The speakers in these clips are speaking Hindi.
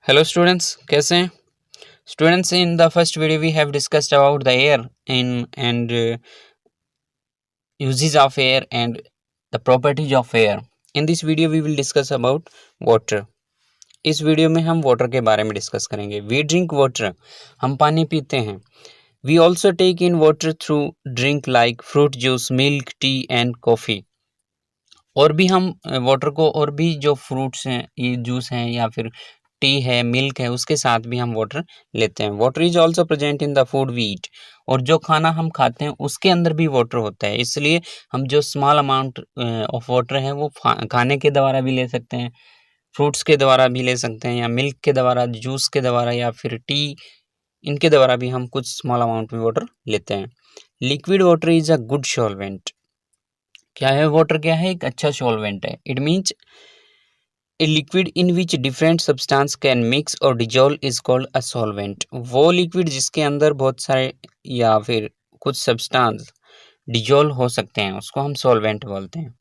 Hello students, कैसे हैं students? In the first video we have discussed about the air in and uses of air and the properties of air. In this video we will discuss about water. इस वीडियो में हम वाटर के बारे में डिस्कस करेंगे. We drink water, हम पानी पीते हैं. We also take in water through drink like fruit juice, milk, tea and coffee. और भी हम वाटर को और भी जो फ्रूट्स हैं, ये जूस हैं या फिर टी है, मिल्क है, उसके साथ भी हम वाटर लेते हैं. Water is also present in the food we eat. और जो खाना हम खाते हैं उसके अंदर भी वाटर होता है. इसलिए हम जो स्मॉल अमाउंट ऑफ वाटर है वो खाने के द्वारा भी ले सकते हैं, फ्रूट्स के द्वारा भी ले सकते हैं, या मिल्क के द्वारा, जूस के द्वारा, या फिर टी, इनके द्वारा भी हम कुछ स्मॉल अमाउंट में वाटर लेते हैं. Liquid water is a good solvent. क्या है वाटर? क्या है? एक अच्छा सॉल्वेंट है. It means a liquid in which different substance can mix और dissolve is called a solvent. वो लिक्विड जिसके अंदर बहुत सारे या फिर कुछ सब्सटेंस डिजोल्व हो सकते हैं उसको हम सॉल्वेंट बोलते हैं.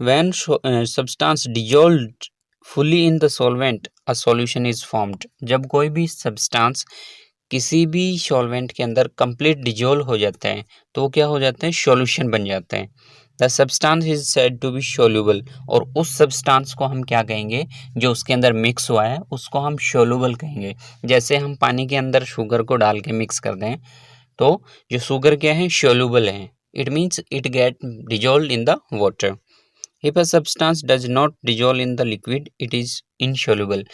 When substance dissolved fully in the solvent a solution is formed. जब कोई भी सब्सटेंस किसी भी सॉल्वेंट के अंदर कंप्लीट डिजोल्व हो जाता है तो वो क्या हो जाता है? सॉल्यूशन बन जाता है. The substance is said to be soluble. और उस सब्सटेंस को हम क्या कहेंगे? जो उसके अंदर मिक्स हुआ है उसको हम सोल्यूबल कहेंगे. जैसे हम पानी के अंदर शुगर को डाल के मिक्स कर दें तो जो शुगर क्या है? सोल्यूबल है. It means it get dissolve in the water. If a substance does not dissolve in the liquid it is insoluble.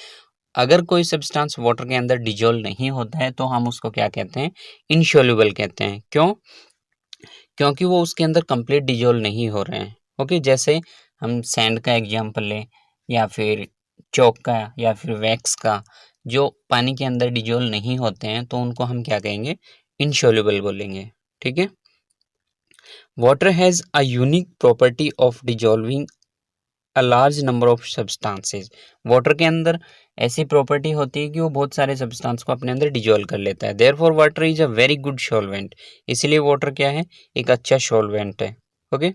अगर कोई सब्सटेंस वाटर के अंदर डिजोल्व नहीं होता है तो हम उसको क्या कहते हैं? इनसोल्यूबल कहते हैं. क्यों? क्योंकि वो उसके अंदर कंप्लीट डिजोल्व नहीं हो रहे हैं. ओके, जैसे हम सैंड का एग्जांपल लें या फिर चॉक का या फिर वैक्स का, जो पानी के अंदर डिजोल्व नहीं होते हैं तो उनको हम क्या कहेंगे? इनसोल्यूबल बोलेंगे. ठीक है. Water has a unique property of dissolving a large number of substances. Water के अंदर ऐसी प्रॉपर्टी होती है कि वो बहुत सारे सब्सटेंस को अपने अंदर डिजोल्व कर लेता है. Therefore water is a very good solvent. इसलिए वाटर क्या है? एक अच्छा सॉल्वेंट है. ओके.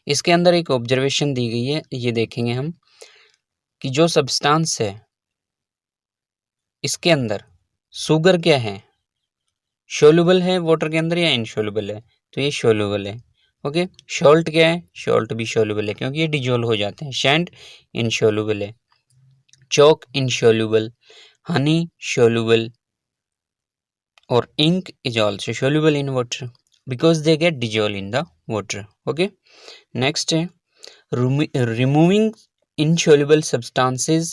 इसके अंदर एक ऑब्जर्वेशन दी गई है, ये देखेंगे हम कि जो सब्सटेंस है इसके अंदर शुगर क्या है? सोल्यूबल है वाटर के अंदर या इनसोल्यूबल है? तो ये सोल्यूबल है. ओके. सॉल्ट क्या है? सॉल्ट भी सोल्यूबल है क्योंकि ये डिजोल्व हो जाते हैं. सैंड इनसोल्यूबल है. chalk insoluble, honey soluble, or ink is also soluble in water because they get dissolved in the water. Okay. Next है removing insoluble substances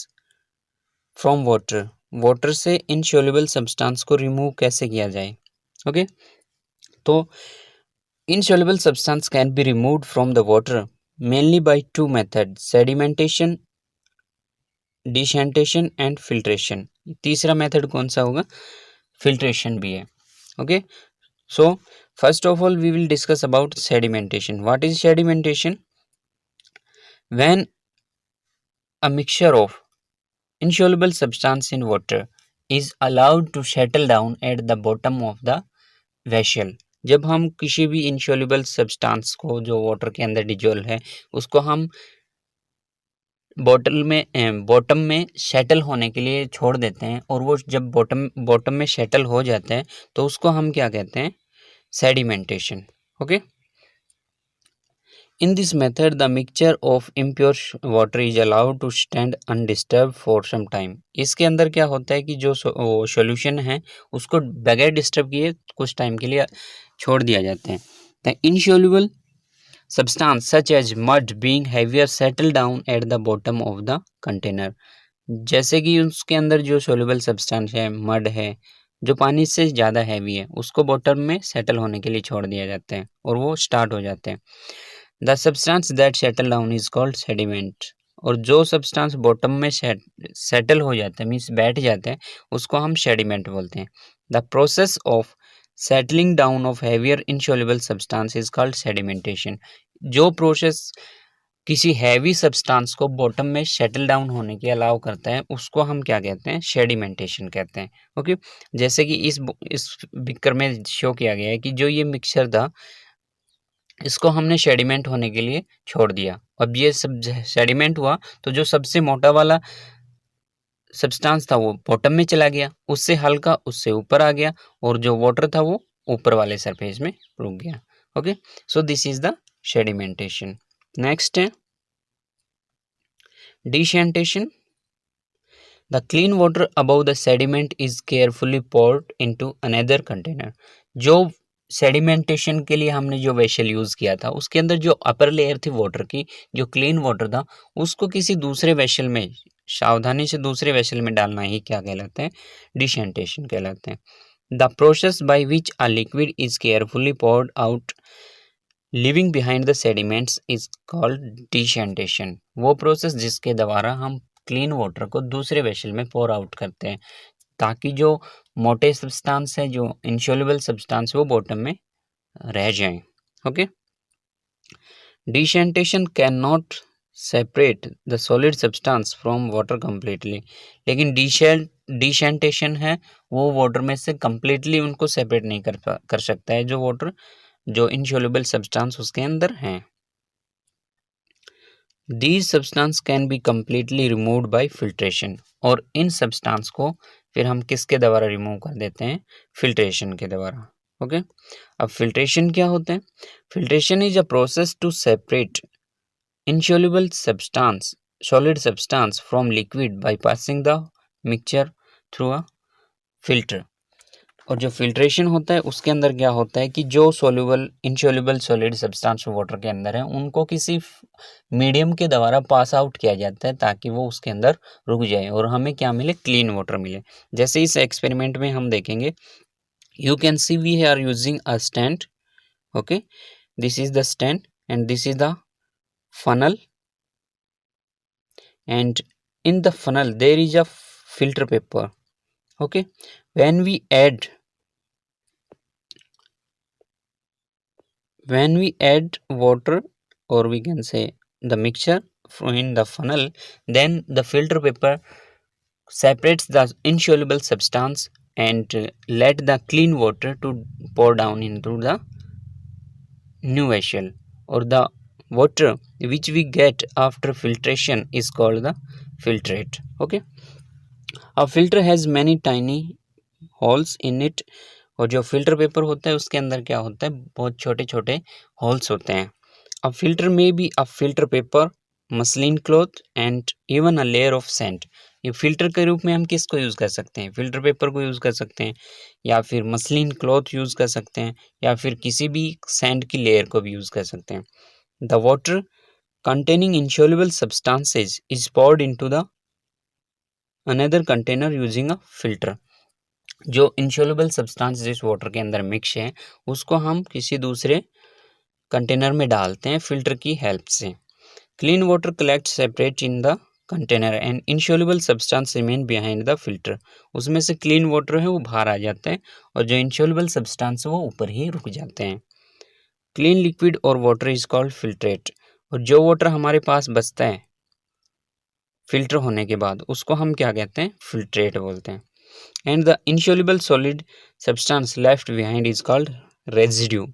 from water. Water से इनसोल्यूबल सब्सटेंस को रिमूव कैसे किया जाए? ओके. तो insoluble substance can be removed from the water mainly by two methods: sedimentation, decantation and filtration. तीसरा मेथड कौन सा होगा? फिल्ट्रेशन भी है. Okay. So first of all we will discuss about sedimentation. What is sedimentation? When a mixture of insoluble substance in water is allowed to settle down at the bottom of the vessel. जब हम किसी भी insoluble substance को जो वाटर के अंदर डिजोल्व है उसको हम बॉटम में सेटल होने के लिए छोड़ देते हैं और वो जब बॉटम में सेटल हो जाता है तो उसको हम क्या कहते हैं? Sedimentation. Okay. In this method the mixture of impure water is allowed to stand undisturb for some time. इसके अंदर क्या होता है कि जो सॉल्यूशन है उसको बगैर डिस्टर्ब किए कुछ टाइम के लिए छोड़ दिया जाता है. The insoluble substance such as mud being heavier settle down at the bottom of the container. जैसे कि उसके अंदर जो soluble substance है, mud है, जो पानी से ज़्यादा हैवी है उसको बॉटम में सेटल होने के लिए छोड़ दिया जाता है और वो स्टार्ट हो जाते हैं. The substance that settle down is called sediment. और जो सब्सटेंस बॉटम में सेटल हो जाता है मीन्स बैठ जाता है उसको हम सेडिमेंट बोलते हैं. The process of settling down of heavier insoluble substance is called sedimentation. जो प्रोसेस किसी हैवी सब्सटेंस को बॉटम में सेटल डाउन होने के अलाउ करता है उसको हम क्या कहते हैं? सेडिमेंटेशन कहते हैं. ओके. जैसे कि इस पिक्चर में शो किया गया है कि जो ये मिक्सचर था इसको हमने सेडिमेंट होने के लिए छोड़ दिया। अब ये सब सेडिमेंट हुआ तो जो सबसे मोटा वाला सब्सटेंस था वो बॉटम में चला गया, उससे हल्का उससे ऊपर आ गया, और जो वाटर था वो ऊपर वाले सरफेस में रुक गया। Okay, so this is the sedimentation. Next है decantation. The clean water above the sediment is carefully poured into another container. जो सेडिमेंटेशन के लिए हमने जो वेसल यूज़ किया था उसके अंदर जो अपर लेयर थी वाटर की, जो क्लीन वाटर था, उसको किसी दूसरे वेसल में सावधानी से दूसरे वेसल में डालना ही क्या कहलाते हैं, डिसेंटेशन कहलाते हैं। The process by which a liquid is carefully poured out living behind the sediments is called decantation. वो प्रोसेस जिसके द्वारा हम क्लीन वाटर को दूसरे वेसल में पोर आउट करते हैं ताकि जो मोटे सब्सटेंस है, जो इंसॉल्युबल सब्सटेंस, वो बॉटम में रह जाएं। Okay, decantation can not separate the solid substance from water completely. लेकिन डिसेंटेशन है वो वाटर में से कंप्लीटली उनको सेपरेट नहीं कर सकता है, जो वाटर जो इनसॉल्युबल सब्सटेंस उसके अंदर हैं। These substance can be completely removed by filtration। और इन सब्सटेंस को फिर हम किसके द्वारा रिमूव कर देते हैं, फिल्ट्रेशन के द्वारा। ओके, अब फिल्ट्रेशन क्या होता है? Filtration is a process to separate insoluble substance solid substance from liquid by passing the mixture through a filter। और जो फिल्ट्रेशन होता है उसके अंदर क्या होता है कि जो soluble insoluble solid substance water के अंदर है उनको किसी मीडियम के द्वारा पास आउट किया जाता है ताकि वो उसके अंदर रुक जाए और हमें क्या मिले, क्लीन वाटर मिले। जैसे इस एक्सपेरिमेंट में हम देखेंगे, you can see we are using a stand. Okay, this is the stand and this is the funnel, and in the funnel there is a filter paper। okay, when we add water, or we can say the mixture in the funnel, then the filter paper separates the insoluble substance and let the clean water to pour down into the new vessel, or the water which we get after filtration is called the filtrate। okay, a filter has many tiny holes in it। और जो फिल्टर पेपर होता है उसके अंदर क्या होता है, बहुत छोटे छोटे होल्स होते हैं। अ फिल्टर में be a filter paper, muslin cloth and even a layer of sand. ये फिल्टर के रूप में हम किसको यूज़ कर सकते हैं, फिल्टर पेपर को यूज़ कर सकते हैं, या फिर मसलिन क्लॉथ यूज़ कर सकते हैं, या फिर किसी भी सैंड की लेयर को भी यूज़ कर सकते हैं। The water containing insoluble substances is poured into the another container using a filter। जो insoluble substance जिस वाटर के अंदर मिक्स है उसको हम किसी दूसरे कंटेनर में डालते हैं फिल्टर की हेल्प से। Clean water collect separate in the container and insoluble substance remain behind the filter. उसमें से क्लीन वाटर है वो बाहर आ जाता है और जो insoluble substance है वो ऊपर ही रुक जाते हैं। क्लीन लिक्विड और वाटर इज कॉल्ड फिल्ट्रेट। और जो वाटर हमारे पास बचता है फिल्टर होने के बाद उसको हम क्या कहते हैं, फिल्ट्रेट बोलते हैं। And the insoluble solid substance left behind is called residue।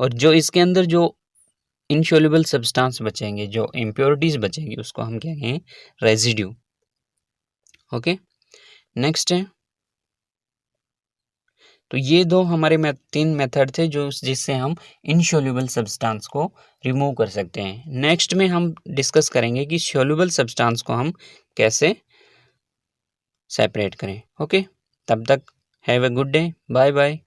और जो इसके अंदर जो insoluble substance बचेंगे, जो impurities बचेंगी, उसको हम क्या कहेंगे, रेजिड्यू। ओके, नेक्स्ट है, तो ये दो हमारे तीन मेथड थे जो जिससे हम insoluble substance को रिमूव कर सकते हैं। नेक्स्ट में हम डिस्कस करेंगे कि soluble substance को हम कैसे सेपरेट करें। ओके, तब तक have a good day, bye bye.